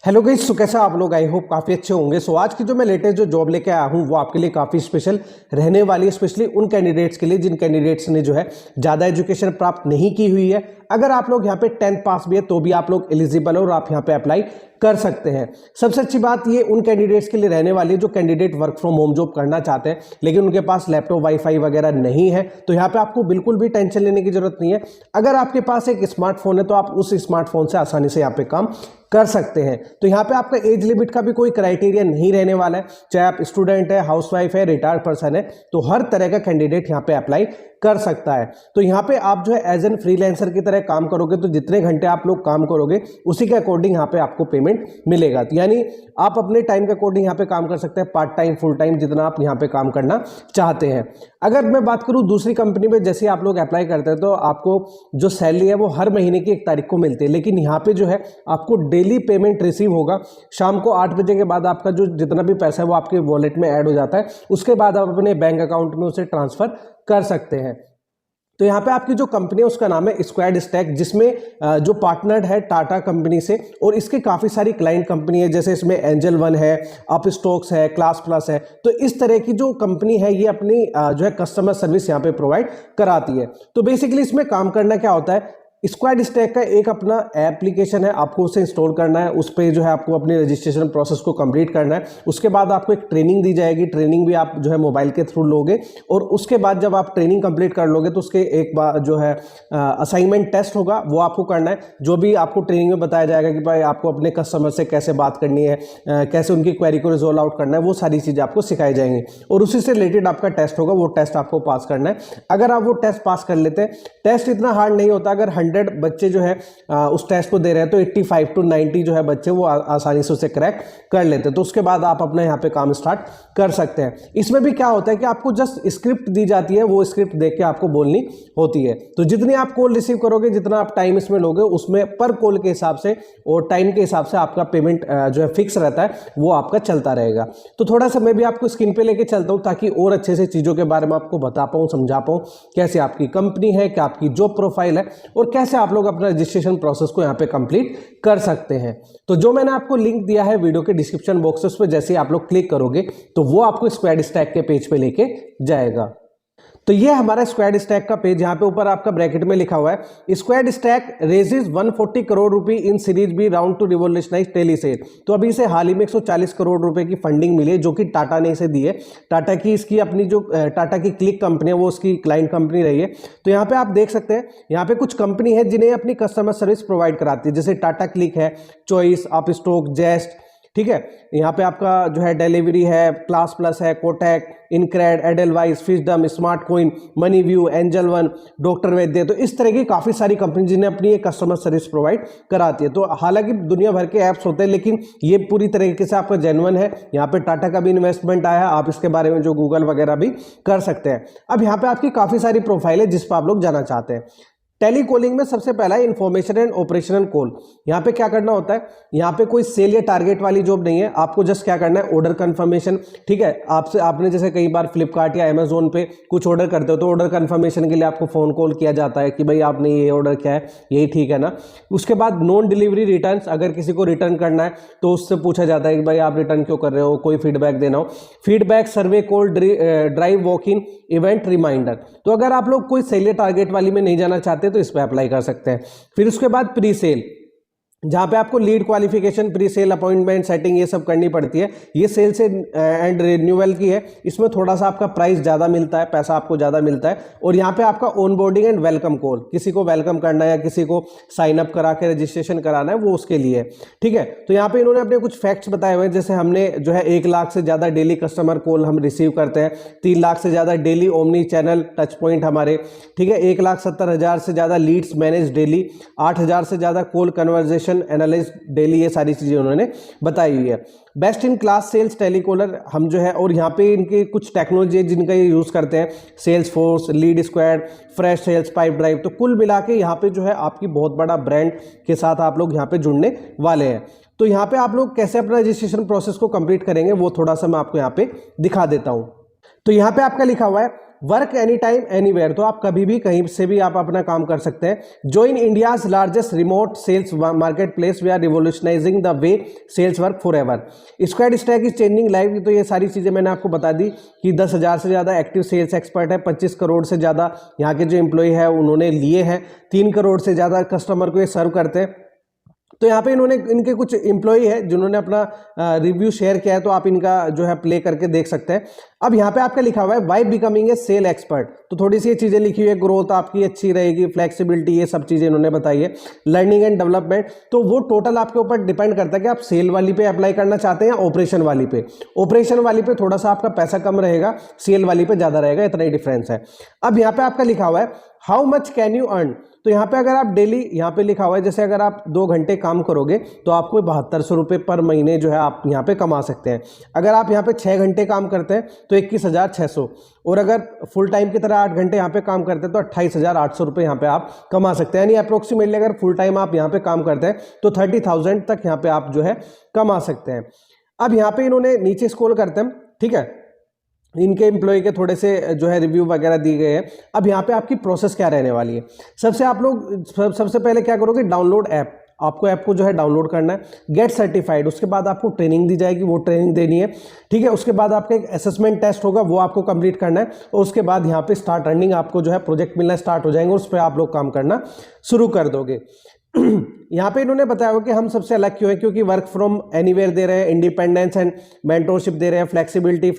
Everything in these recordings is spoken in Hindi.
हेलो गाइस, सो कैसा आप लोग? आई होप काफ़ी अच्छे होंगे। सो आज की जो मैं लेटेस्ट जो जॉब लेके आया हूँ वो आपके लिए काफ़ी स्पेशल रहने वाली है, स्पेशली उन कैंडिडेट्स के लिए जिन कैंडिडेट्स ने जो है ज़्यादा एजुकेशन प्राप्त नहीं की हुई है। अगर आप लोग यहाँ पे 10th पास भी है तो भी आप लोग एलिजिबल हो और आप यहाँ पे अप्लाई कर सकते हैं। सबसे अच्छी बात ये उन कैंडिडेट्स के लिए रहने वाली है जो candidate work from home job करना चाहते हैं लेकिन उनके पास लैपटॉप वाईफाई वगैरह नहीं है। तो यहाँ पे आपको बिल्कुल भी टेंशन लेने की जरूरत नहीं है। अगर आपके पास एक स्मार्टफोन है तो आप उस स्मार्टफोन से आसानी से यहाँ पे काम कर सकते हैं। तो यहाँ पे आपका एज लिमिट का भी कोई क्राइटेरिया नहीं रहने वाला है, चाहे आप स्टूडेंट है, हाउसवाइफ है, रिटायर्ड पर्सन है, तो हर तरह का कैंडिडेट यहाँ पे अप्लाई कर सकता है। तो यहाँ पे आप जो है एज एन फ्रीलांसर की तरह काम करोगे तो जितने घंटे आप लोग काम करोगे उसी के अकॉर्डिंग यहाँ पे आपको पेमेंट मिलेगा। तो यानी आप अपने टाइम के अकॉर्डिंग यहाँ पे काम कर सकते हैं, पार्ट टाइम, फुल टाइम, जितना आप यहाँ पे काम करना चाहते हैं। अगर मैं बात करूँ दूसरी कंपनी में, जैसे आप लोग अप्लाई करते हैं तो आपको जो सैलरी है वो हर महीने की 1 तारीख को मिलती है, लेकिन यहाँ पे जो है आपको डेली पेमेंट रिसीव होगा। शाम को 8 बजे के बाद आपका जो जितना भी पैसा है वो आपके वॉलेट में ऐड हो जाता है, उसके बाद आप अपने बैंक अकाउंट में उसे ट्रांसफर कर सकते हैं। तो यहाँ पे आपकी जो कंपनी है उसका नाम है स्क्वाड स्टैक, जिसमें जो पार्टनर है टाटा कंपनी से, और इसकी काफ़ी सारी क्लाइंट कंपनी है, जैसे इसमें एंजल वन है, अप स्टॉक्स है, क्लास प्लस है। तो इस तरह की जो कंपनी है ये अपनी जो है कस्टमर सर्विस यहाँ पे प्रोवाइड कराती है। तो बेसिकली इसमें काम करना क्या होता है, स्क्वाड स्टैक का एक अपना एप्लीकेशन है, आपको उसे इंस्टॉल करना है, उस पर जो है आपको अपनी रजिस्ट्रेशन प्रोसेस को कंप्लीट करना है। उसके बाद आपको एक ट्रेनिंग दी जाएगी, ट्रेनिंग भी आप जो है मोबाइल के थ्रू लोगे, और उसके बाद जब आप ट्रेनिंग कंप्लीट कर लोगे तो उसके एक बार जो है असाइनमेंट टेस्ट होगा, वो आपको करना है। जो भी आपको ट्रेनिंग में बताया जाएगा कि भाई आपको अपने कस्टमर से कैसे बात करनी है, कैसे उनकी क्वेरी को रिजोल्व आउट करना है, वो सारी चीज़ें आपको सिखाई जाएंगी और उसी से रिलेटेड आपका टेस्ट होगा, वो टेस्ट आपको पास करना है। अगर आप वो टेस्ट पास कर लेते हैं, टेस्ट इतना हार्ड नहीं होता। अगर 100 बच्चे जो है उस टेस्ट को दे रहे हैं तो 85 to 90 जो है बच्चे वो आसानी से उसे क्रैक कर लेते हैं। तो उसके बाद आप अपना यहाँ पे काम स्टार्ट कर सकते हैं। इसमें भी क्या होता है कि आपको जस्ट स्क्रिप्ट दी जाती है, वो स्क्रिप्ट देख के आपको बोलनी होती है। तो जितनी आप कॉल रिसीव करोगे, जितना आप टाइम इसमें लोगे, उसमें पर कॉल के हिसाब से और टाइम के हिसाब से आपका पेमेंट जो है फिक्स रहता है, वो आपका चलता रहेगा। तो थोड़ा सा मैं भी आपको स्क्रीन पे लेके चलता हूँ ताकि और अच्छे से चीज़ों के बारे में आपको बता पाऊँ, समझा पाऊँ, कैसे आपकी कंपनी है, क्या आपकी जॉब प्रोफाइल है और कैसे आप लोग अपना रजिस्ट्रेशन प्रोसेस को यहाँ पे कंप्लीट कर सकते हैं। तो जो मैंने आपको लिंक दिया है वीडियो के डिस्क्रिप्शन बॉक्स में, उस पर जैसे आप लोग क्लिक करोगे तो वो आपको स्क्वाड स्टैक के पेज पे लेके जाएगा। तो ये हमारा स्क्वाड स्टैक का पेज, यहाँ पे ऊपर आपका ब्रैकेट में लिखा हुआ है स्क्वाड स्टैक रेजेस 140 करोड़ रुपए in series B round to revolutionize Telesell. तो अभी इसे हाल ही में 140 करोड़ रुपए की फंडिंग मिली है, जो कि टाटा ने इसे दी है। टाटा की इसकी अपनी जो टाटा की क्लिक कंपनी है वो उसकी क्लाइंट कंपनी रही है। तो यहाँ पे आप देख सकते हैं, यहाँ पे कुछ कंपनी है जिन्हें अपनी कस्टमर सर्विस प्रोवाइड कराती है, जैसे टाटा क्लिक है, चॉइस, अप स्टॉक, जेस्ट, ठीक है। यहाँ पे आपका जो है डिलीवरी है, क्लास प्लस है, Kotak, InCred, Edelweiss, Fisdom, Smart Coin, Money View, Angel One, doctor Vaidya. तो इस तरह की काफ़ी सारी कंपनी जिन्हें अपनी एक कस्टमर सर्विस प्रोवाइड कराती है। तो हालांकि दुनिया भर के ऐप्स होते हैं लेकिन ये पूरी तरीके से आपका जेन्युइन है। यहाँ पे टाटा का भी इन्वेस्टमेंट आया है, आप इसके बारे में जो गूगल वगैरह भी कर सकते हैं। अब यहाँ पे आपकी काफ़ी सारी प्रोफाइल है जिस पर आप लोग जाना चाहते हैं। टेली कॉलिंग में सबसे पहला है इन्फॉर्मेशन एंड ऑपरेशनल कॉल। यहाँ पे क्या करना होता है, यहाँ पे कोई सेल या टारगेट वाली जॉब नहीं है, आपको जस्ट क्या करना है, ऑर्डर कंफर्मेशन, ठीक है। आपने जैसे कई बार फ्लिपकार्ट या अमेजोन पे कुछ ऑर्डर करते हो तो ऑर्डर कंफर्मेशन के लिए आपको फोन कॉल किया जाता है कि भाई आपने ये ऑर्डर किया है, यही ठीक है ना। उसके बाद नॉन डिलीवरी रिटर्न, अगर किसी को रिटर्न करना है तो उससे पूछा जाता है कि भाई आप रिटर्न क्यों कर रहे हो, कोई फीडबैक देना हो। Feedback, survey call, drive, walk in, event, reminder. तो अगर आप लोग कोई सेल या टारगेट वाली में नहीं जाना चाहते तो इस पर अप्लाई कर सकते हैं। फिर उसके बाद प्री सेल, जहाँ पे आपको lead qualification, pre sale, appointment setting ये सब करनी पड़ती है। ये सेल से एंड रिन्यूअल की है, इसमें थोड़ा सा आपका प्राइस ज़्यादा मिलता है, पैसा आपको ज़्यादा मिलता है। और यहाँ पे आपका ऑनबोर्डिंग एंड वेलकम कॉल, किसी को वेलकम करना है या किसी को साइन अप करा के रजिस्ट्रेशन कराना है, वो उसके लिए, ठीक है। तो यहाँ पे इन्होंने अपने कुछ फैक्ट्स बताए हुए हैं, जैसे हमने जो है 1 लाख से ज़्यादा डेली कस्टमर कॉल हम रिसीव करते हैं, 3 लाख से ज़्यादा daily omni channel touch point हमारे, ठीक है। 1,70,000 से ज़्यादा लीड्स मैनेज डेली, 8,000 से ज़्यादा कॉल कन्वर्जेशन एनालिस्ट डेली, ये सारी चीजें उन्होंने बताई हुई है। Best in class sales telecaller हम जो है, और यहाँ पे इनके कुछ टेक्नोलॉजी है जिनका ये यूज करते हैं, Salesforce, LeadSquared, Freshsales, Pipedrive. तो कुल मिला के यहाँ पे जो है आपकी बहुत बड़ा ब्रांड के साथ आप लोग यहाँ पे जुड़ने वाले हैं। तो यहाँ पे आप लोग कैसे अपना रजिस्ट्रेशन प्रोसेस को कंप्लीट करेंगे वो थोड़ा सा मैं आपको यहाँ पे दिखा देता हूँ। तो यहाँ पे आपका लिखा हुआ है वर्क एनी टाइम एनीवेयर, तो आप कभी भी कहीं से भी आप अपना काम कर सकते हैं। Join India's largest remote sales market place, we are revolutionizing the way sales work forever. Squad stack is changing life, तो ये सारी चीज़ें मैंने आपको बता दी कि 10,000 से ज़्यादा एक्टिव सेल्स एक्सपर्ट है, 25 करोड़ से ज़्यादा यहाँ के जो एम्प्लॉय है उन्होंने लिए हैं, 3 करोड़ से ज़्यादा कस्टमर को ये सर्व करते हैं। तो यहाँ पे इन्होंने इनके कुछ एम्प्लॉय है जिन्होंने अपना रिव्यू शेयर किया है, तो आप इनका जो है प्ले करके देख सकते हैं। अब यहाँ पे आपका लिखा हुआ है why becoming a sale expert, तो थोड़ी सी ये चीज़ें लिखी हुई है, ग्रोथ आपकी अच्छी रहेगी, फ्लेक्सिबिलिटी, ये सब चीज़ें इन्होंने बताई है, लर्निंग एंड डेवलपमेंट। तो वो टोटल आपके ऊपर डिपेंड करता है कि आप सेल वाली पे अप्लाई करना चाहते हैं या ऑपरेशन वाली पे। ऑपरेशन वाली पे थोड़ा सा आपका पैसा कम रहेगा, सेल वाली पे ज़्यादा रहेगा, इतना ही डिफरेंस है। अब यहाँ पे आपका लिखा हुआ है how much can you earn, तो यहाँ पे अगर आप डेली, यहाँ पे लिखा हुआ है जैसे अगर आप 2 घंटे काम करोगे तो आपको 7200 रुपये पर महीने जो है आप यहाँ पे कमा सकते हैं। अगर आप यहाँ पे 6 घंटे काम करते हैं तो 21,600, और अगर फुल टाइम की तरह 8 घंटे यहाँ पे काम करते हैं तो 28,800 रुपये यहाँ पे आप कमा सकते हैं। यानी अप्रोक्सीमेटली अगर फुल टाइम आप यहाँ पे काम करते हैं तो 30,000 तक यहाँ पे आप जो है कमा सकते हैं। अब यहाँ पे इन्होंने नीचे स्क्रॉल करते हैं, ठीक है, इनके एम्प्लॉय के थोड़े से जो है रिव्यू वगैरह दी गए हैं। अब यहाँ पे आपकी प्रोसेस क्या रहने वाली है, सबसे पहले क्या करोगे, डाउनलोड ऐप, आपको ऐप को जो है डाउनलोड करना है, गेट सर्टिफाइड, उसके बाद आपको ट्रेनिंग दी जाएगी, वो ट्रेनिंग देनी है, ठीक है। उसके बाद आपका एक असेसमेंट टेस्ट होगा, वो आपको कंप्लीट करना है, और उसके बाद यहाँ पे स्टार्ट अर्निंग, आपको जो है प्रोजेक्ट मिलना स्टार्ट हो जाएंगे, उस पर आप लोग काम करना शुरू कर दोगे। यहाँ पे इन्होंने बताया हो कि हम सबसे अलग क्यों है, क्योंकि वर्क फ्रॉम एनीवेयर दे रहे हैं, इंडिपेंडेंस एंड मेंटोरशिप दे रहे हैं, फ्लेक्सिबिलिटी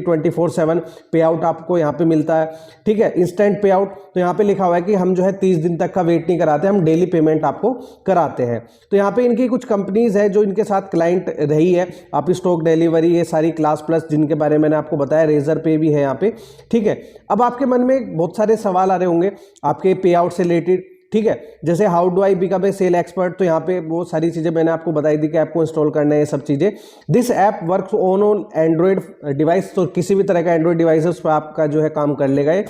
24/7 पे आउट आपको यहाँ पे मिलता है, ठीक है, इंस्टेंट पे आउट। तो यहाँ पे लिखा हुआ है कि हम जो है 30 दिन तक का वेट नहीं कराते, हम डेली पेमेंट आपको कराते हैं। तो यहाँ पे इनकी कुछ कंपनीज है जो इनके साथ क्लाइंट रही है, आप स्टॉक डिलीवरी, ये सारी क्लास प्लस जिनके बारे में मैंने आपको बताया, रेजर पे भी है यहाँ पे, ठीक है। अब आपके मन में बहुत सारे सवाल आ रहे होंगे आपके पे आउट से रिलेटेड, ठीक है, जैसे how do I become a sale expert, तो यहाँ पे वो सारी चीज़ें मैंने आपको बताई दी कि ऐप को इंस्टॉल करना है, ये सब चीज़ें। This app works on Android device, तो किसी भी तरह का एंड्रॉइड डिवाइस है उस पर आपका जो है काम कर लेगा ये।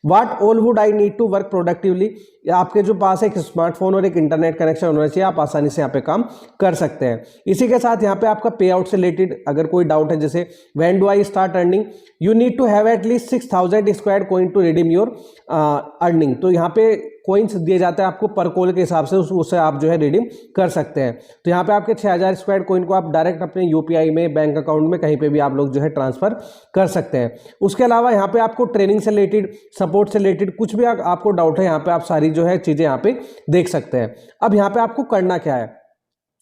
What all would I need to work productively, आपके जो पास एक स्मार्टफोन और एक इंटरनेट कनेक्शन होना चाहिए, आप आसानी से यहाँ पे काम कर सकते हैं। इसी के साथ यहाँ पे आपका पे आउट से रिलेटेड अगर कोई डाउट है, जैसे when do I start earning, you need to have at least 6,000 square coin to redeem your earning, तो यहाँ पे कोइंस दिए जाते हैं आपको पर कॉल के हिसाब से, उससे आप जो है रिडीम कर सकते हैं। तो यहाँ पे आपके 6,000 स्क्वायर कॉइन को आप डायरेक्ट अपने यूपीआई में, बैंक अकाउंट में, कहीं पे भी आप लोग जो है ट्रांसफर कर सकते हैं। उसके अलावा यहाँ पे आपको ट्रेनिंग से रिलेटेड, सपोर्ट से रिलेटेड कुछ भी आपको डाउट है, यहाँ पे आप सारी जो है चीज़ें यहाँ पे देख सकते हैं। अब यहाँ पे आपको करना क्या है,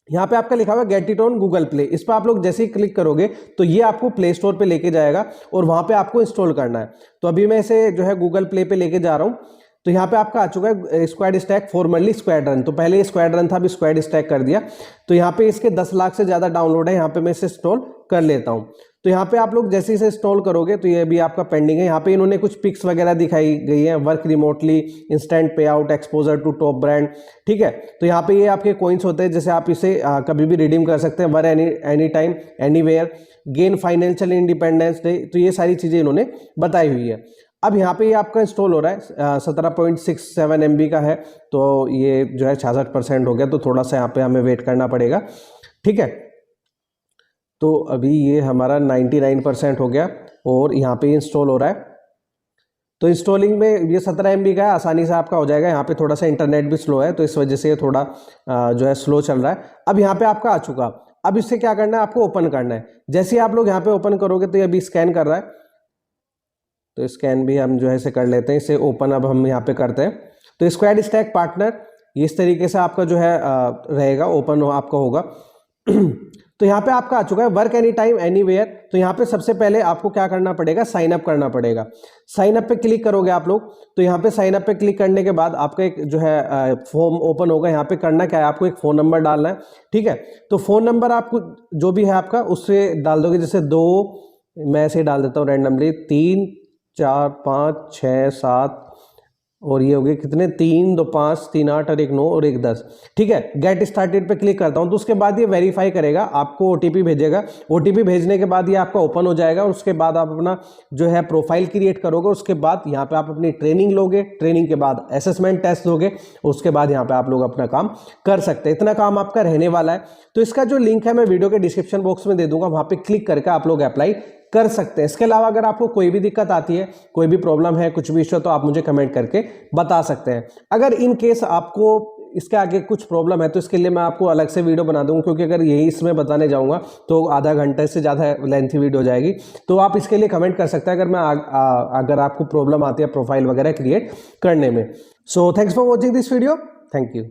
यहाँ पे आपका लिखा हुआ है get it on Google play, इस पर आप लोग जैसे ही क्लिक करोगे तो ये आपको प्ले स्टोर पे लेके जाएगा और वहाँ पे आपको इंस्टॉल करना है। तो अभी मैं इसे जो है गूगल प्ले पे लेके जा रहा हूँ। तो यहाँ पे आपका आ चुका है स्क्वाड स्टैक, फॉर्मरली स्क्वाड्रन, तो पहले ये स्क्वाड्रन था, अभी स्क्वाड स्टैक कर दिया। तो यहाँ पे इसके 10 लाख से ज़्यादा डाउनलोड है, यहाँ पे मैं इसे इंस्टॉल कर लेता हूँ। तो यहाँ पे आप लोग जैसे इसे इंस्टॉल करोगे तो ये भी आपका पेंडिंग है। यहाँ पे इन्होंने कुछ पिक्स वगैरह दिखाई गई है, work remotely, instant pay out, exposure to top brand, ठीक है। तो यहाँ पे ये आपके कॉइन्स होते हैं, जैसे आप इसे कभी भी रिडीम कर सकते हैं, were any time anywhere, gain financial independence day, तो ये सारी चीज़ें इन्होंने बताई हुई है। अब यहाँ पे ये आपका इंस्टॉल हो रहा है, 17.67 MB का है, तो ये जो है 66% हो गया, तो थोड़ा सा यहाँ पे हमें वेट करना पड़ेगा, ठीक है। तो अभी ये हमारा 99% हो गया और यहाँ पे इंस्टॉल हो रहा है। तो इंस्टॉलिंग में ये 17 MB का है, आसानी से आपका हो जाएगा। यहाँ पे थोड़ा सा इंटरनेट भी स्लो है, तो इस वजह से ये थोड़ा जो है स्लो चल रहा है। अब यहाँ पे आपका आ चुका, अब इससे क्या करना है, आपको ओपन करना है। जैसे ही आप लोग यहाँ पे ओपन करोगे तो ये अभी स्कैन कर रहा है, तो स्कैन भी हम जो है इसे कर लेते हैं। इसे ओपन अब हम यहाँ पे करते हैं। तो स्क्वाड स्टैक पार्टनर इस तरीके से आपका जो है रहेगा, ओपन आपका होगा। तो यहाँ पे आपका आ चुका है वर्क एनी टाइम एनीवेयर। तो यहाँ पे सबसे पहले आपको क्या करना पड़ेगा, साइन अप करना पड़ेगा। साइन अप पे क्लिक करोगे आप लोग, तो यहाँ पे साइन अप पे क्लिक करने के बाद आपका एक जो है फॉर्म ओपन होगा। यहाँ पे करना क्या है, आपको एक फ़ोन नंबर डालना है, ठीक है। तो फ़ोन नंबर आपको जो भी है आपका उससे डाल दोगे, जैसे 2, मैं ऐसे डाल देता हूँ रैंडमली, 3 4 5 6 7 और ये हो गए कितने, 3 2 5 3 8 और 1 9 और 1 10, ठीक है। गेट स्टार्टेड पे क्लिक करता हूँ, तो उसके बाद ये वेरीफाई करेगा, आपको ओटीपी भेजेगा। ओटीपी भेजने के बाद ये आपका ओपन हो जाएगा और उसके बाद आप अपना जो है प्रोफाइल क्रिएट करोगे। उसके बाद यहाँ पे आप अपनी ट्रेनिंग लोगे, ट्रेनिंग के बाद असेसमेंट टेस्ट दोगे, उसके बाद यहाँ पे आप लोग अपना काम कर सकते हैं। इतना काम आपका रहने वाला है। तो इसका जो लिंक है मैं वीडियो के डिस्क्रिप्शन बॉक्स में दे दूंगा, वहाँ पे क्लिक करके आप लोग अप्लाई कर सकते हैं। इसके अलावा अगर आपको कोई भी दिक्कत आती है, कोई भी प्रॉब्लम है, कुछ भी इशू है, तो आप मुझे कमेंट करके बता सकते हैं। अगर इन केस आपको इसके आगे कुछ प्रॉब्लम है तो इसके लिए मैं आपको अलग से वीडियो बना दूंगा, क्योंकि अगर यही इसमें बताने जाऊंगा तो आधा घंटे से ज़्यादा लेंथी वीडियो हो जाएगी। तो आप इसके लिए कमेंट कर सकते हैं अगर मैं अगर आपको प्रॉब्लम आती है प्रोफाइल वगैरह क्रिएट करने में। So thanks for watching this video. Thank you.